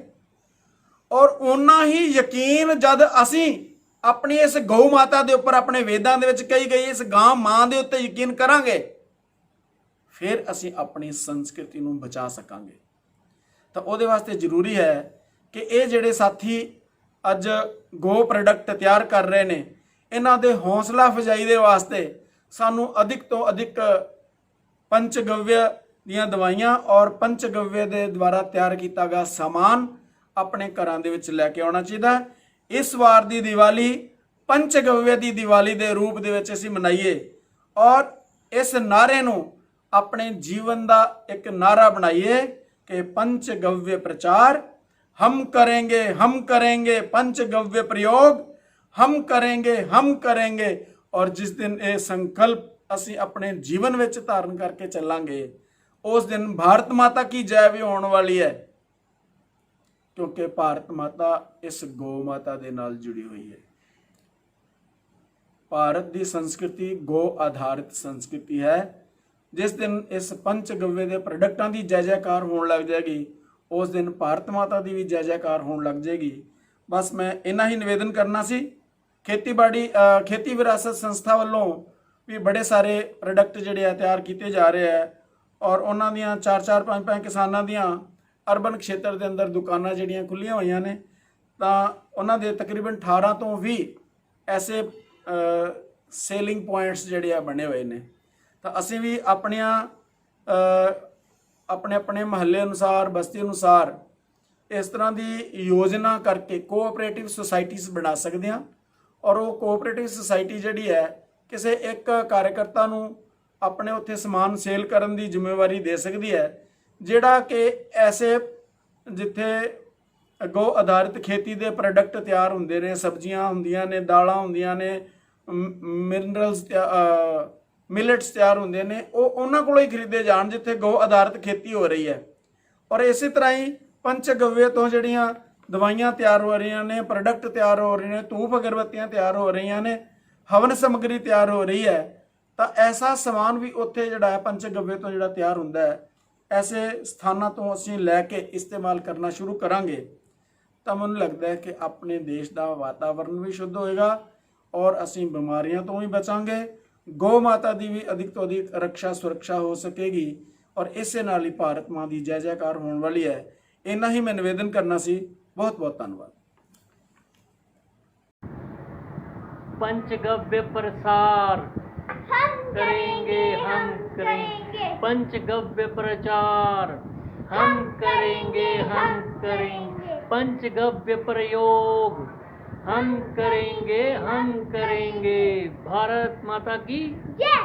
ਔਰ ਓਨਾ ਹੀ ਯਕੀਨ ਜਦ ਅਸੀਂ ਆਪਣੀ ਇਸ ਗਊ ਮਾਤਾ ਦੇ ਉੱਪਰ, ਆਪਣੇ ਵੇਦਾਂ ਦੇ ਵਿੱਚ ਕਹੀ ਗਈ ਇਸ ਗਾਂ ਮਾਂ ਦੇ ਉੱਤੇ ਯਕੀਨ ਕਰਾਂਗੇ, ਫਿਰ ਅਸੀਂ ਆਪਣੀ ਸੰਸਕ੍ਰਿਤੀ ਨੂੰ ਬਚਾ ਸਕਾਂਗੇ। ਤਾਂ ਉਹਦੇ ਵਾਸਤੇ ਜ਼ਰੂਰੀ ਹੈ ਕਿ ਇਹ ਜਿਹੜੇ ਸਾਥੀ ਅੱਜ ਗੋ ਪ੍ਰੋਡਕਟ ਤਿਆਰ ਕਰ ਰਹੇ ਨੇ, ਇਹਨਾਂ ਦੇ ਹੌਸਲਾ ਅਫਜ਼ਾਈ ਦੇ ਵਾਸਤੇ ਸਾਨੂੰ ਅਧਿਕ ਤੋਂ ਅਧਿਕ ਪੰਚਗਵਯ ਦੀਆਂ ਦਵਾਈਆਂ ਔਰ ਪੰਚਗਵਯ ਦੇ ਦੁਆਰਾ ਤਿਆਰ ਕੀਤਾ ਗਿਆ ਸਾਮਾਨ ਆਪਣੇ ਘਰਾਂ ਦੇ ਵਿੱਚ ਲੈ ਕੇ ਆਉਣਾ ਚਾਹੀਦਾ। ਇਸ ਵਾਰ ਦੀ ਦੀਵਾਲੀ ਪੰਚਗਵਯ ਦੀ ਦੀਵਾਲੀ ਦੇ ਰੂਪ ਦੇ ਵਿੱਚ ਅਸੀਂ ਮਨਾਈਏ ਔਰ ਇਸ ਨਾਰੇ ਨੂੰ ਆਪਣੇ ਜੀਵਨ ਦਾ ਇੱਕ ਨਾਰਾ ਬਣਾਈਏ ਕਿ पंचगव्य प्रचार हम करेंगे पंचगव्य प्रयोग हम करेंगे। और जिस दिन ये संकल्प ਅਸੀਂ ਆਪਣੇ ਜੀਵਨ ਵਿੱਚ ਧਾਰਨ ਕਰਕੇ ਚੱਲਾਂਗੇ ਉਸ ਦਿਨ ਭਾਰਤ ਮਾਤਾ ਕੀ ਜੈ ਵੀ ਹੋਣ ਵਾਲੀ ਹੈ, ਕਿਉਂਕਿ ਭਾਰਤ ਮਾਤਾ ਇਸ ਗੋ ਮਾਤਾ ਦੇ ਨਾਲ ਜੁੜੀ ਹੋਈ ਹੈ। ਭਾਰਤ ਦੀ ਸੰਸਕ੍ਰਿਤੀ ਗੋ ਆਧਾਰਿਤ ਸੰਸਕ੍ਰਿਤੀ ਹੈ। जिस दिन इस पंचगव्य के प्रोडक्टां की जय जयकार होने लग जाएगी उस दिन भारत माता की भी जय जयकार होने लग जाएगी। बस मैं इन्ना ही निवेदन करना सी। खेती विरासत संस्था वालों भी बड़े सारे प्रोडक्ट जिहड़े तैयार किए जा रहे हैं और उन्हां दियां 4-4 5-5 किसानां दियां अर्बन क्षेत्र के अंदर दुकानां जिहड़ियां खुल्लियां होईयां ने, तां उन्हां दे तकरीबन 18 तो 20 ऐसे सेलिंग पॉइंट्स जिहड़े बने हुए ने। ਤਾਂ ਅਸੀਂ ਵੀ ਆਪਣੇ ਮਹੱਲੇ ਅਨੁਸਾਰ, ਬਸਤੀ ਅਨੁਸਾਰ ਇਸ ਤਰ੍ਹਾਂ ਦੀ ਯੋਜਨਾ ਕਰਕੇ ਕੋਆਪਰੇਟਿਵ ਸੁਸਾਇਟੀਜ਼ ਬਣਾ ਸਕਦੇ ਹਾਂ ਔਰ ਉਹ ਕੋਆਪਰੇਟਿਵ ਸੁਸਾਇਟੀ ਜਿਹੜੀ ਹੈ ਕਿਸੇ ਇੱਕ ਕਾਰਜਕਰਤਾ ਨੂੰ ਆਪਣੇ ਉੱਥੇ ਸਮਾਨ ਸੇਲ ਕਰਨ ਦੀ ਜ਼ਿੰਮੇਵਾਰੀ ਦੇ ਸਕਦੀ ਹੈ, ਜਿਹੜਾ ਕਿ ਐਸੇ ਜਿੱਥੇ ਗੋ ਆਧਾਰਿਤ ਖੇਤੀ ਦੇ ਪ੍ਰੋਡਕਟ ਤਿਆਰ ਹੁੰਦੇ ਨੇ, ਸਬਜ਼ੀਆਂ ਹੁੰਦੀਆਂ ਨੇ, ਦਾਲਾਂ ਹੁੰਦੀਆਂ ਨੇ, ਮਿਨਰਲਸ ਮਿਲਟਸ ਤਿਆਰ ਹੁੰਦੇ ਨੇ, ਉਹ ਉਹਨਾਂ ਕੋਲੋਂ ਹੀ ਖਰੀਦੇ ਜਾਣ ਜਿੱਥੇ ਗੋ ਆਧਾਰਿਤ ਖੇਤੀ ਹੋ ਰਹੀ ਹੈ। ਔਰ ਇਸੇ ਤਰ੍ਹਾਂ ਹੀ ਪੰਚਗव्य ਤੋਂ ਜਿਹੜੀਆਂ ਦਵਾਈਆਂ ਤਿਆਰ ਹੋ ਰਹੀਆਂ ਨੇ, ਪ੍ਰੋਡਕਟ ਤਿਆਰ ਹੋ ਰਹੇ ਨੇ, ਧੂਪ ਅਗਰਬੱਤੀਆਂ ਤਿਆਰ ਹੋ ਰਹੀਆਂ ਨੇ, ਹਵਨ ਸਮੱਗਰੀ ਤਿਆਰ ਹੋ ਰਹੀ ਹੈ, ਤਾਂ ਐਸਾ ਸਮਾਨ ਵੀ ਉੱਥੇ ਜਿਹੜਾ ਹੈ ਪੰਚਗव्य ਤੋਂ ਜਿਹੜਾ ਤਿਆਰ ਹੁੰਦਾ ਹੈ, ਐਸੇ ਸਥਾਨਾਂ ਤੋਂ ਅਸੀਂ ਲੈ ਕੇ ਇਸਤੇਮਾਲ ਕਰਨਾ ਸ਼ੁਰੂ ਕਰਾਂਗੇ ਤਾਂ ਮੈਨੂੰ ਲੱਗਦਾ ਹੈ ਕਿ ਆਪਣੇ ਦੇਸ਼ ਦਾ ਵਾਤਾਵਰਨ ਵੀ ਸ਼ੁੱਧ ਹੋਏਗਾ ਔਰ ਅਸੀਂ ਬਿਮਾਰੀਆਂ ਤੋਂ ਵੀ ਬਚਾਂਗੇ। गौ माता की भी अधिक तो अधिक रक्षा सुरक्षा हो सकेगी और इसे नाल ही भारत माँ की जय जयकार होने वाली है। इन्ना ही मैं निवेदन करना सी। बहुत बहुत धन्यवाद। पंचगव्य प्रसार हम करेंगे पंचगव्य प्रचार हम करेंगे पंचगव्य प्रयोग हम करेंगे। भारत माता की जय।